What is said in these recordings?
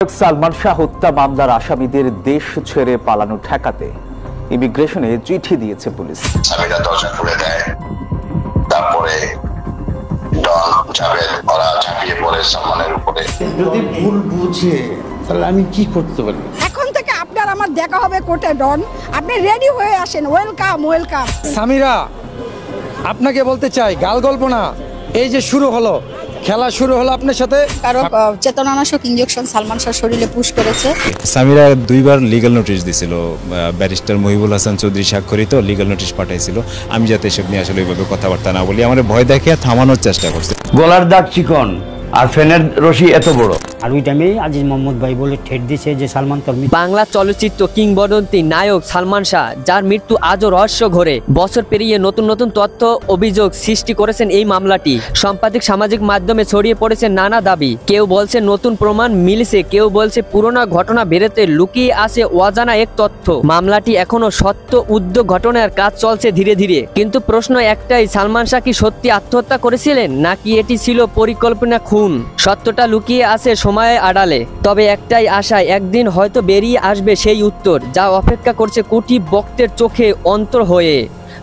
সালমান শাহ হত্যা মামলার আসামিদের দেশ ছেড়ে পালানো ঠেকাতে ইমিগ্রেশনে চিঠি দিয়েছে পুলিশ। সামিরা দরজা খুলে দেয়, তারপরে ডন জাভেদ ওরা ঝাঁপিয়ে পড়ে সালমানের উপরে। যদি ভুল বুঝে তাহলে আমি কি করতে পারি? এখন থেকে আপনার আমার দেখা হবে কোর্টে। ডন, আপনি রেডি হয়ে আসেন। Welcome welcome. সামিরা, আপনাকে বলতে চাই, গাল গল্প না, এই যে শুরু হলো, খেলা শুরু হলো আপনার সাথে। কারো চেতনানাশক ইনজেকশন সালমান শাহ শরীরে পুশ করেছে। সামিরা দুইবার লিগ্যাল নোটিশ দিছিল, ব্যারিস্টার মহিবুল হাসান চৌধুরী স্বাক্ষরিত লিগ্যাল নোটিশ পাঠাইছিল। আমি যাতে এসব নিয়ে আসলে ওইভাবে কথাবার্তা না বলি, আমার ভয় দেখিয়ে থামানোর চেষ্টা করছে। গলার দাগ চিকন আর ফ্যানের রশি এত বড়। আর ওই টাইমে আজিজ মোহাম্মদ ভাই বলে ঠেট দিছে যে সালমান তোর বাংলা চলচ্চিত্র কিংবদন্তি নায়ক সালমান শাহ, যার মৃত্যু আজও রহস্য ঘরে, বছর পেরিয়ে নতুন নতুন তথ্য অভিযোগ সৃষ্টি করেছেন এই মামলাটি। সম্পাদিক সামাজিক মাধ্যমে ছড়িয়ে পড়েছে নানা দাবি। কেউ বলছে নতুন প্রমাণ মিলছে, কেউ বলছে পুরোনো ঘটনা বেরোতে লুকিয়ে আছে অজানা এক তথ্য। মামলাটি এখনো সত্য উদ্যোগ ঘটনার কাজ চলছে ধীরে ধীরে। কিন্তু প্রশ্ন একটাই, সালমান শাহ কি সত্যি আত্মহত্যা করেছিলেন, নাকি এটি ছিল পরিকল্পনা খুন? সত্যটা লুকিয়ে আছে সময়ের আড়ালে। তবে একটাই আশা, একদিন হয়তো বেরিয়ে আসবে সেই উত্তর, যা অপেক্ষা করছে কোটি ভক্তের চোখে অন্তর হয়ে।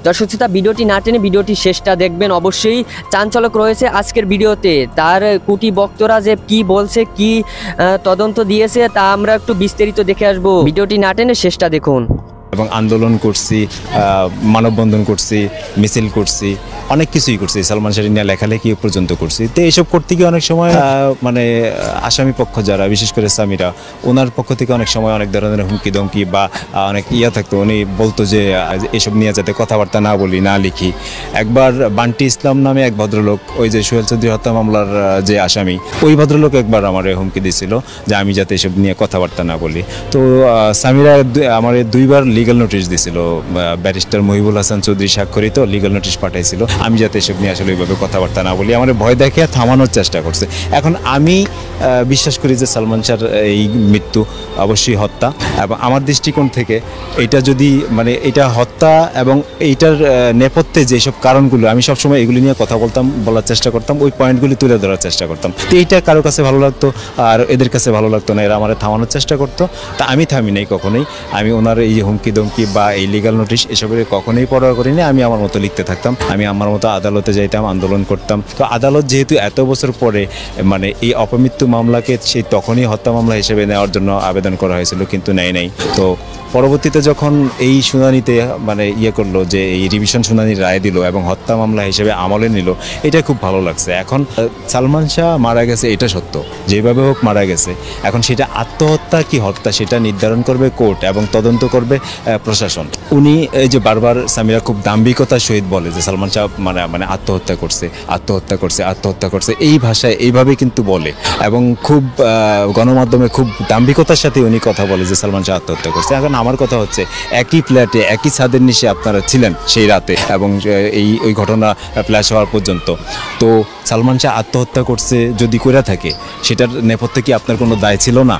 দর্শক শ্রোতা, ভিডিওটি না টেনে ভিডিওটি শেষটা দেখবেন অবশ্যই। চাঞ্চল্যক রয়েছে আজকের ভিডিওতে। তার কোটি ভক্তরা যে কি বলছে, কি তদন্ত দিয়েছে, তা আমরা একটু বিস্তারিত দেখে আসবো। ভিডিওটি না টেনে শেষটা দেখুন। এবং আন্দোলন করছি, মানববন্ধন করছি, মিছিল করছি, অনেক কিছুই করছি, সালমান শাহ নিয়ে লেখালেখি পর্যন্ত করছি। তো এইসব করতে গিয়ে অনেক সময় মানে আসামি পক্ষ যারা, বিশেষ করে সামিরা, ওনার পক্ষ থেকে অনেক সময় অনেক ধরনের হুমকি দমকি বা অনেক থাকতো। উনি বলতো যে এসব নিয়ে যাতে কথাবার্তা না বলি, না লিখি। একবার বান্টি ইসলাম নামে এক ভদ্রলোক, ওই যে সোহেল চৌধুরী হত্যা মামলার যে আসামি, ওই ভদ্রলোক একবার আমার হুমকি দিয়েছিল যে আমি যাতে এসব নিয়ে কথাবার্তা না বলি। তো সামিরা আমার দুইবার লিগ্যাল নোটিশ দিছিল, ব্যারিস্টার মহিবুল হাসান চৌধুরী স্বাক্ষরিত লিগ্যাল নোটিশ পাঠাইছিল। আমি যাতে এসব নিয়ে আসলে ওইভাবে কথাবার্তা না বলি, আমার ভয় দেখিয়ে থামানোর চেষ্টা করছে। এখন আমি বিশ্বাস করি যে সালমান শাহর এই মৃত্যু অবশ্যই হত্যা, এবং আমার দৃষ্টিকোণ থেকে এটা যদি মানে এটা হত্যা এবং এইটার নেপথ্যে যেসব কারণগুলো, আমি সবসময় এগুলি নিয়ে কথা বলার চেষ্টা করতাম, ওই পয়েন্টগুলি তুলে ধরার চেষ্টা করতাম। তো এইটা কারো কাছে ভালো লাগতো আর এদের কাছে ভালো লাগতো না, এরা আমার থামানোর চেষ্টা করতো। তা আমি থামি নাই কখনোই। আমি ওনার এই হুমকি দমকি বা এই লিগ্যাল নোটিশ এসবের কখনোই পরোয়া করিনি। আমি আমার মতো লিখতে থাকতাম, আমি আমার মতো আদালতে যাইতাম, আন্দোলন করতাম। তো আদালত যেহেতু এত বছর পরে মানে এই অপমৃত্যু মামলাকে সেই তখনই হত্যা মামলা হিসেবে নেওয়ার জন্য আবেদন করা হয়েছিল, কিন্তু নেয় নাই। তো পরবর্তীতে যখন এই শুনানিতে মানে করলো, যে এই রিভিশন শুনানির রায় দিল এবং হত্যা মামলা হিসেবে আমলে নিল, এটা খুব ভালো লাগছে। এখন সালমান শাহ মারা গেছে, এটা সত্য, যেভাবে হোক মারা গেছে। এখন সেটা আত্মহত্যা কি হত্যা সেটা নির্ধারণ করবে কোর্ট এবং তদন্ত করবে প্রশাসন। উনি এই যে বারবার সামিরা খুব দাম্ভিকতার সহিত বলে যে সালমান শাহ মানে আত্মহত্যা করছে, আত্মহত্যা করছে, আত্মহত্যা করছে, এই ভাষায় এইভাবে কিন্তু বলে, এবং খুব গণমাধ্যমে খুব দাম্ভিকতার সাথে উনি কথা বলে যে সালমান শাহ আত্মহত্যা করছে। এখন আমার কথা হচ্ছে, একই ফ্ল্যাটে একই ছাদের নিচে আপনারা ছিলেন সেই রাতে এবং ওই ঘটনা ফ্ল্যাশ হওয়ার পর্যন্ত। তো সালমান শাহ আত্মহত্যা করছে যদি করে থাকে, সেটার নেপথ্যে কি আপনার কোনো দায় ছিল না?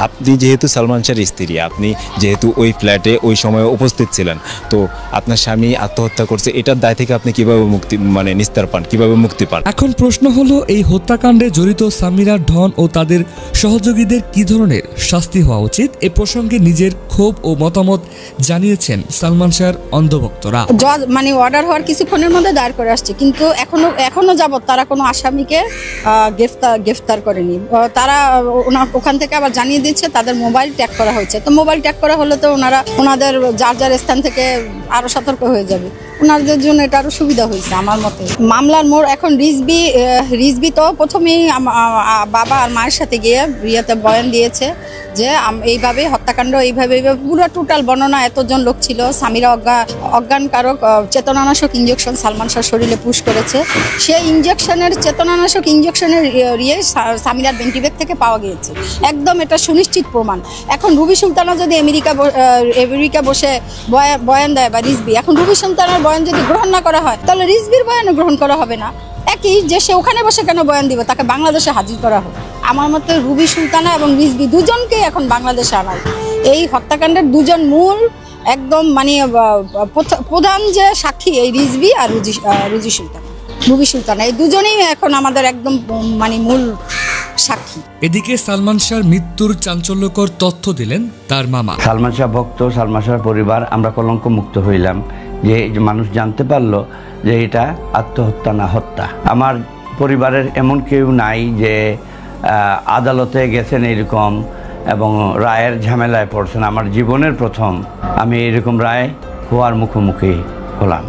আপনি যেহেতু সালমান শাহর স্ত্রী, আপনি যেহেতু ওই ফ্ল্যাটে ওই সময়ে উপস্থিত ছিলেন, তো আপনার স্বামী আত্মহত্যা করছে, এটার দায় থেকে আপনি কিভাবে নিস্তার পান, কিভাবে মুক্তি পান? এখন প্রশ্ন হলো, এই হত্যাকাণ্ডে জড়িত সামিরা, ডন ও তাদের সহযোগীদের কি ধরনের শাস্তি হওয়া উচিত? এ প্রসঙ্গে নিজের ক্ষোভ ও মতামত জানিয়েছেন সালমান শাহর অন্ধভক্তরা। জজ মানে অর্ডার হওয়ার কিছুক্ষণের মধ্যে দায়ের করে আসছে, কিন্তু এখনো যাবত তারা কোনো আসামিকে গ্রেফতার করেনি। তারা ওখান থেকে আবার জানিয়ে দিচ্ছে তাদের মোবাইল ট্যাগ করা হয়েছে। তো মোবাইল ট্যাগ করা হলে তো ওনাদের যার স্থান থেকে আরো সতর্ক হয়ে যাবে, ওনাদের জন্য এটা আরো সুবিধা হয়েছে আমার মতে। মামলার মোড় এখন রিজবি তো প্রথমেই বাবা আর মায়ের সাথে গিয়ে বিয়েতে বয়ান দিয়েছে যে এইভাবে হত্যাকাণ্ড, এইভাবে পুরো টোটাল বর্ণনা, এতজন লোক ছিল, সামিরা অজ্ঞান কারক চেতনানাশক ইনজেকশন সালমান শাহ শরীরে পুশ করেছে। সেই চেতনানাশক ইনজেকশনের সামিরার বেন্টিব্যাগ থেকে পাওয়া গিয়েছে, একদম এটা সুনিশ্চিত প্রমাণ। এখন রুবি সুলতানা যদি আমেরিকা বসে বয়ান দেয় বা রিজবি, এখন রুবি সুলতানার বয়ান যদি গ্রহণ না করা হয়, তাহলে রিজবির বয়ানও গ্রহণ করা হবে না। একই যে সে ওখানে বসে কেন বয়ান দিবে, তাকে বাংলাদেশে হাজির করা হোক। আমার মতে রুবি সুলতানা এবং রিজবি দুজনকে এখন বাংলাদেশে আনাই। এই হত্যাকাণ্ডের দুজন মূল একদম মানে প্রধান যে সাক্ষী এই রিজবি আর রুবি সুলতানা, এই দুজনেই এখন আমাদের একদম মানে মূল সাক্ষী। এদিকে সালমান শাহর মৃত্যুর চাঞ্চল্যকর তথ্য দিলেন তার মামা। সালমান শাহ ভক্ত, সালমান শাহর পরিবার আমরা কলঙ্ক মুক্ত হইলাম যে মানুষ জানতে পারলো যে এটা আত্মহত্যা না হত্যা। আমার পরিবারের এমন কেউ নাই যে আদালতে গেছেন এরকম এবং রায়ের ঝামেলায় পড়ছেন। আমার জীবনের প্রথম আমি এরকম রায় হওয়ার মুখোমুখি হলাম।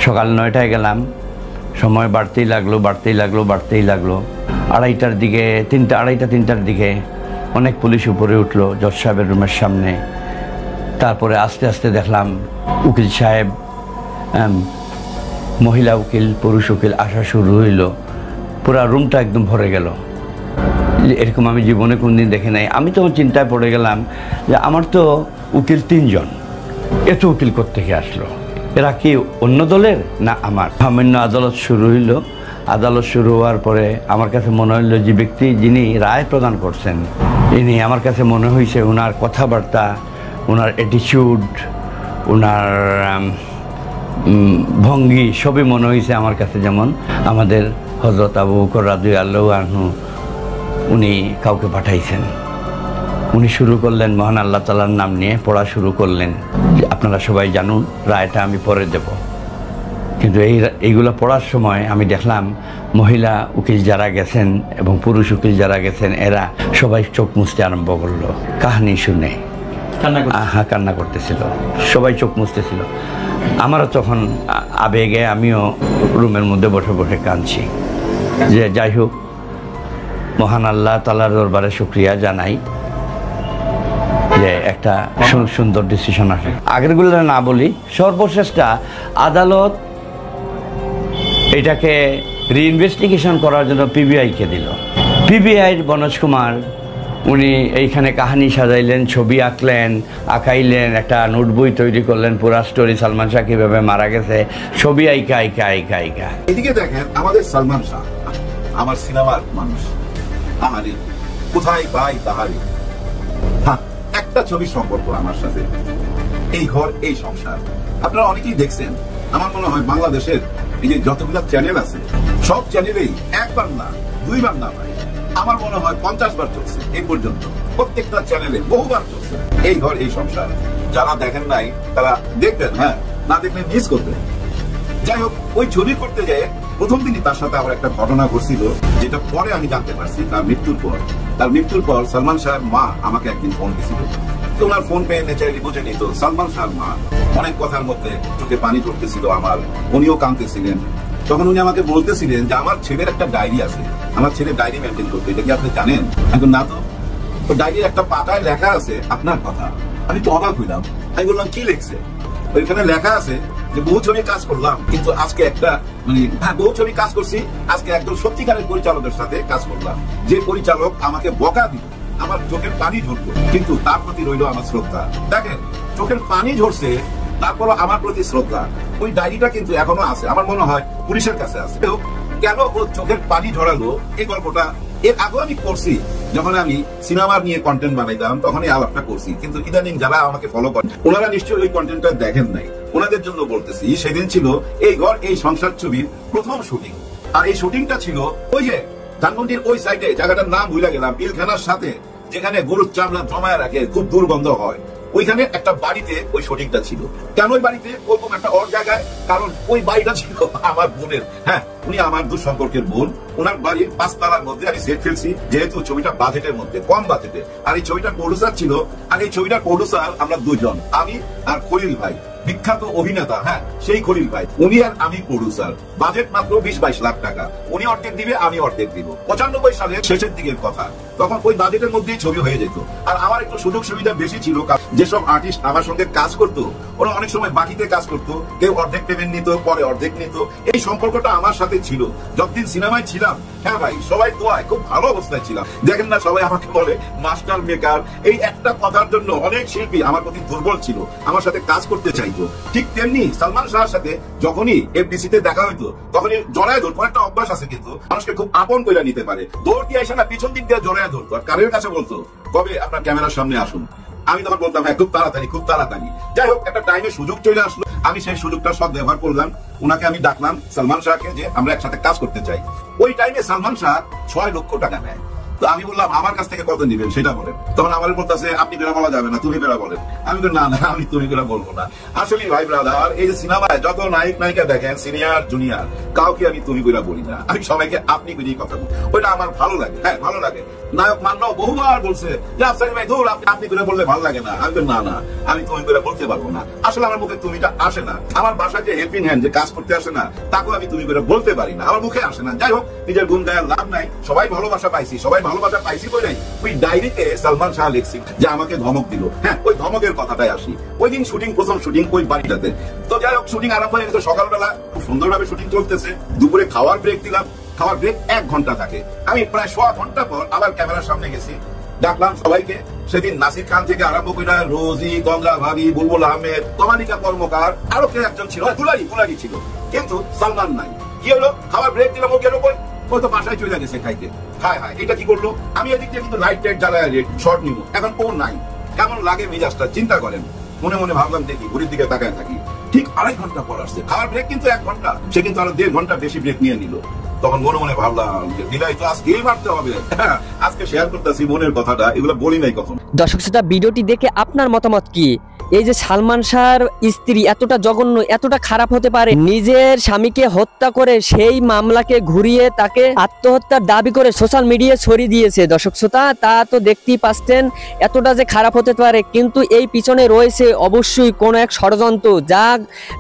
সকাল 9টায় গেলাম, সময় বাড়তেই লাগলো। আড়াইটার দিকে 3টার দিকে অনেক পুলিশ উপরে উঠলো জজ সাহেবের রুমের সামনে। তারপরে আস্তে আস্তে দেখলাম উকিল সাহেব, মহিলা উকিল, পুরুষ উকিল আসা শুরু হইল। পুরা রুমটা একদম ভরে গেল। এরকম আমি জীবনে কোনদিন দেখি নাই। আমি তো চিন্তায় পড়ে গেলাম যে আমার তো উকিল 3 জন, এত উকিল কোত্থেকে আসলো? এরা কি অন্য দলের না আমার? সামান্য আদালত শুরু হইল। আদালত শুরু হওয়ার পরে আমার কাছে মনে হইল যে ব্যক্তি যিনি রায় প্রদান করছেন ইনি, আমার কাছে মনে হয়েছে ওনার কথাবার্তা, ওনার অ্যাটিটিউড, ওনার ভঙ্গি সবই মনে হয়েছে আমার কাছে যেমন আমাদের হযরত আবু বকর রাদিয়াল্লাহু আনহু উনি কাউকে পাঠাইছেন। উনি শুরু করলেন মহান আল্লাহ তাআলার নাম নিয়ে পড়া শুরু করলেন। আপনারা সবাই জানুন, রায়টা আমি পরে দেব। কিন্তু এইগুলো পড়ার সময় আমি দেখলাম মহিলা উকিল যারা গেছেন এবং পুরুষ উকিল যারা গেছেন এরা সবাই চোখ মুছতে আরম্ভ করলো কাহিনী শুনে। কান্না করতেছিল, সবাই চোখ মুছতেছিল। আমারও তখন আবেগে আমিও রুমের মধ্যে বসে বসে কাঁদছি। যে যাই হোক, মহান আল্লাহ তাআলার দরবারে শুকরিয়া জানাই যে একটা সুন্দর ডিসিশন আসে। আগেরগুলো না বলি, সর্বশেষটা আদালত এটাকে রিইনভেস্টিগেশন করার জন্য পিবিআইকে দিল। পিবিআইয়ের বনজ কুমার উনি এইখানে কাহিনী সাজাইলেন, ছবি আঁকাইলেন, একটা নোট বই তৈরি করলেন, পুরা স্টোরি সালমান শাহ কিভাবে মারা গেছে, ছবি আইকা। এদিকে দেখেন আমাদের সালমান শাহ আমার সিনেমার মানুষ, আমারই কোথায় পাই তাহারই। হ্যাঁ, একটা ছবির সম্পর্ক আমার সাথে, এই ঘর এই সংসার। আপনারা অনেকেই দেখছেন, আমার মনে হয় বাংলাদেশের এই যে যতগুলো চ্যানেল আছে সব চ্যানেলেই একবার না 2 বার না ভাই, আমার মনে হয় 50 বার চলছে এই পর্যন্ত। প্রত্যেকটা চ্যানেলে বহুবার চলছে এই ঘর এই সংসার। যারা দেখেন নাই তারা দেখবেন, হ্যাঁ, না দেখলে মিস করবেন। যাই হোক, ওই ছবি করতে যায় প্রথম দিনই তার সাথে আবার একটা ঘটনা ঘটছিল, যেটা পরে আমি জানতে পারছি তার মৃত্যুর পর সালমান শাহের মা আমাকে একদিন ফোন দিয়েছিল। তো ওনার ফোন পেয়ে নেচারালি বুঝে নিত সালমান শাহের মা অনেক কথার মধ্যে চোখে পানি পড়তেছিল আমার, উনিও কাঁদতেছিলেন। তখন উনি আমাকে বলতেছিলেন যে আমার ছেলের একটা ডায়েরি আছে, আমার ছেলে ডায়েরি মেনটেন করতে, এটা কি আপনি জানেন? এখন না তো ডায়েরির একটা পাতায় লেখা আছে আপনার কথা। আমি তো অবাক হইলাম। আমি বললাম কি লিখছে? ওইখানে লেখা আছে যে বহু ছবি কাজ করলাম, কিন্তু আজকে বহু ছবি কাজ করছি, আজকে একজন সত্যিকারের পরিচালকের সাথে কাজ করলাম, যে পরিচালক আমাকে বকা দিল, আমার চোখের পানি ঝরলো, কিন্তু তার প্রতি রইল আমার শ্রদ্ধা। দেখেন, চোখের পানি ঝরছে, তারপরও আমার প্রতি শ্রদ্ধা। ওই ডায়েরিটা কিন্তু এখনো আছে, আমার মনে হয় পুলিশের কাছে আছে। কেন ও চোখের পানি ঝরালো, এই গল্পটা এর আগে আমি করছি, যখন আমি সিনেমা নিয়ে কন্টেন্ট বানাইতাম তখনই আলাপটা করছি। কিন্তু ইদানিং যারা আমাকে ফলো করেন ওনারা নিশ্চয়ই ওই কন্টেন্টটা দেখেন নাই, ওনাদের জন্য বলতেছি। সেদিন ছিল এই ঘর এই সংসার ছবির প্রথম শুটিং, আর এই শুটিংটা ছিল ওই যে ধানমন্ডির ওই সাইডে, জায়গাটার নাম ভুলে গেলাম, পিলখানার সাথে যেখানে গরুর চামড়া জমায় রাখে, খুব দুর্গন্ধ হয়, ওইখানে একটা বাড়িতে ওই শুটিংটা ছিল। কেন ওই বাড়িতে ওরকম একটা ওর জায়গায়? কারণ ওই বাড়িটা ছিল আমার বোনের। হ্যাঁ, উনি আমার দূর সম্পর্কের বোন। ওনার বাড়ির 5 তলার মধ্যে আমি সেট ফেলছি, যেহেতু ছবিটা বাজেটের মধ্যে, কম বাজেটে। আর এই ছবিটার প্রডিউসার ছিল, আর এই ছবিটার প্রডিউসার আমরা 2 জন, আমি আর খলিল ভাই, বিখ্যাত অভিনেতা। হ্যাঁ, সেই খলিল ভাই, উনি আর আমি প্রডিউসার। বাজেট মাত্র 20-22 লাখ টাকা। উনি অর্ধেক দিবে, আমি অর্ধেক দিব। 95 সালের শেষের দিকের কথা। তখন ওই বাজেটের মধ্যেই ছবি হয়ে যেত। আর আমার একটু সুযোগ সুবিধা বেশি ছিল, যেসব আর্টিস্ট আমার সঙ্গে কাজ করতো ওরা অনেক সময় বাকিতে কাজ করতো, কেউ অর্ধেক পেমেন্ট নিত, পরে অর্ধেক নিত। এই সম্পর্কটা আমার সাথে ছিল যতদিন সিনেমায় ছিলাম। হ্যাঁ ভাই, সবাই দোয়ায় খুব ভালো অবস্থায় ছিলাম। দেখেন না, সবাই আমাকে বলে মাস্টার মেকার। এই একটা কথার জন্য অনেক শিল্পী আমার প্রতি দুর্বল ছিল, আমার সাথে কাজ করতে চাইতো। ঠিক তেমনি সালমান শাহের সাথে যখনই এফডিসিতে দেখা হইতো তখনই জড়ায় ধরতো। একটা অভ্যাস আছে কিন্তু, মানুষকে খুব আপন করে নিতে পারে। দৌড় দিয়ে এসে না, পিছন দিক দিয়ে জড়ায় ধরতো, আর কারের কাছে বলতো কবে আপনার ক্যামেরার সামনে আসুন। আমি তখন বলতাম হ্যাঁ, খুব তাড়াতাড়ি। যাই হোক, একটা টাইমে সুযোগ চলে আসলো, আমি সেই সুযোগটা সদ ব্যবহার করলাম। উনাকে আমি ডাকলাম, সালমান শাহকে, যে আমরা একসাথে কাজ করতে চাই। ওই টাইমে সালমান শাহ 6 লক্ষ টাকা নেয়। তো আমি বললাম আমার কাছ থেকে কত নিবেন সেটা বলেন। তখন আমার বলতেছে আপনি বেড়া বলা যাবে না, তুমি বেড়া বলেন। আমি বলি না না, আমি তুমি বেড়া বলবো না। আসলে ভাই ব্রাদার, এই যে সিনেমায় যত নায়ক নায়িকা দেখেন, সিনিয়র জুনিয়র, কাউকে আমি তুমি বেড়া বলি না, আমি সবাইকে আপনি বেরিয়ে কথা বলি। ওইটা আমার ভালো লাগে, হ্যাঁ ভালো লাগে। নায়ক মান্নাও বহুবার বলছে যে আফসারি ভাই ধর আপনি বেড়া বললে ভালো লাগে না। আমি বলি না না, আমি তুমি বেড়া বলতে পারবো না। আসলে আমার মুখে তুমিটা আসে না। আমার বাসায় যে হেল্পিং হ্যান্ড, যে কাজ করতে আসে না, তাকেও আমি তুমি বেড়া বলতে পারি না, আমার মুখে আসে না। যাই হোক, নিজের গুণ গায়ের লাভ নাই। সবাই ভালোবাসা পাইছি, সবাই ভালোবাসা পাইছি বই নাই। ওই ডায়েরিতে সালমান শাহ লিখছি যে আমাকে ধমক দিল। হ্যাঁ, ওই ধমকের কথাটাই আসি। ওই দিন শুটিং, প্রথম শুটিং ওই বাড়িটাতে। তো যাই হোক, শুটিং আরম্ভ হয়ে গেছে সকালবেলা, খুব সুন্দরভাবে শুটিং চলতেছে। দুপুরে খাওয়ার ব্রেক দিলাম, খাওয়ার ব্রেক 1 ঘন্টা থাকে। আমি প্রায় 1.5 ঘন্টা পর আবার ক্যামেরার সামনে গেছি, ডাকলাম সবাইকে। সেদিন নাসির খান থেকে আরম্ভ করে রোজি, গঙ্গা ভাবি, বুলবুল আহমেদ, কমালিকা কর্মকার, আরো কে একজন ছিল, দুলারি ছিল, কিন্তু সালমান নাই। কি হলো, খাওয়ার ব্রেক দিলাম, ও গেল কই? ও তো বাসায় চলে গেছে খাইতে। হায় হায়, এটা কি করলো? আমি এদিক দিয়ে কিন্তু লাইট টাইট জ্বালায় শর্ট নিব, এখন ও নাই। কেমন লাগে মেজাজটা চিন্তা করেন। মনে মনে ভাবলাম দেখি, ঘড়ির দিকে তাকায় থাকি। ঠিক 2.5 ঘন্টা পর আসছে। খাওয়ার ব্রেক কিন্তু 1 ঘন্টা, সে কিন্তু আরো 1.5 ঘন্টা বেশি ব্রেক নিয়ে নিল। তখন মনে মনে ভাবলাম যে দিলাই তো আজকেই মারতে হবে। আজকে শেয়ার করতেছি মনের কথাটা, এগুলো বলি নাই কখন। দর্শক শ্রোতা, ভিডিওটি দেখে আপনার মতামত কি? এই যে সালমান শাহর স্ত্রী এতটা জঘন্য, এতটা খারাপ হতে পারে, নিজের স্বামীকে হত্যা করে সেই মামলাকে ঘুরিয়ে তাকে আত্মহত্যার দাবি করে সোশ্যাল মিডিয়ায় ছড়িয়ে দিয়েছে। দর্শক শ্রোতা, তা তো দেখতেই পাচ্ছেন, এতটা যে খারাপ হতে পারে। কিন্তু এই পিছনে রয়েছে অবশ্যই কোনো এক ষড়যন্ত্র, যা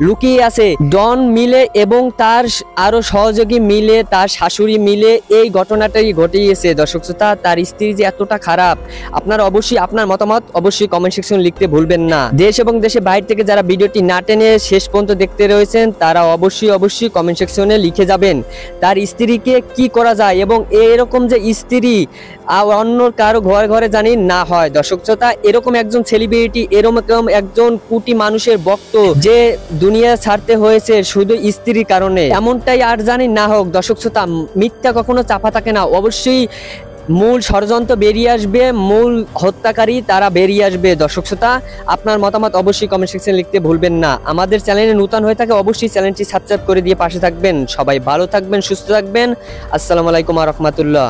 লুকিয়ে আছে। ডন মিলে এবং তার আরো সহযোগী মিলে, তার শাশুড়ি মিলে এই ঘটনাটাই ঘটিয়েছে। দর্শক শ্রোতা, তার স্ত্রী যে এতটা খারাপ, আপনারা অবশ্যই আপনার মতামত অবশ্যই কমেন্ট সেকশনে লিখতে ভুলবেন না। দেশ এবং দেশের বাইরে থেকে যারা ভিডিওটি না টেনে শেষ পর্যন্ত দেখতে রয়েছেন, তারা অবশ্যই কমেন্ট সেকশনে লিখে যাবেন তার স্ত্রীকে কি করা যায়, এবং এরকম যে স্ত্রী অন্য কারো ঘরে ঘরে জানি না হয়। দর্শক শ্রোতা, এরকম একজন সেলিব্রিটি, এরকম একজন কোটি মানুষের ভক্ত যে দুনিয়া ছাড়তে হয়েছে শুধু স্ত্রীর কারণে, এমনটাই আর জানি না হোক। দর্শক শ্রোতা, মিথ্যা কখনো চাপা থাকে না। অবশ্যই মূল ষড়যন্ত্র বেরিয়ে আসবে, মূল হত্যাকারী তারা বেরিয়ে আসবে। দর্শক শ্রোতা, আপনার মতামত অবশ্যই কমেন্ট সেকশনে লিখতে ভুলবেন না। আমাদের চ্যানেলে নতুন হয়ে থাকে অবশ্যই চ্যানেলটি সাবস্ক্রাইব করে দিয়ে পাশে থাকবেন। সবাই ভালো থাকবেন, সুস্থ থাকবেন। আসসালামু আলাইকুম ওয়া রাহমাতুল্লাহ।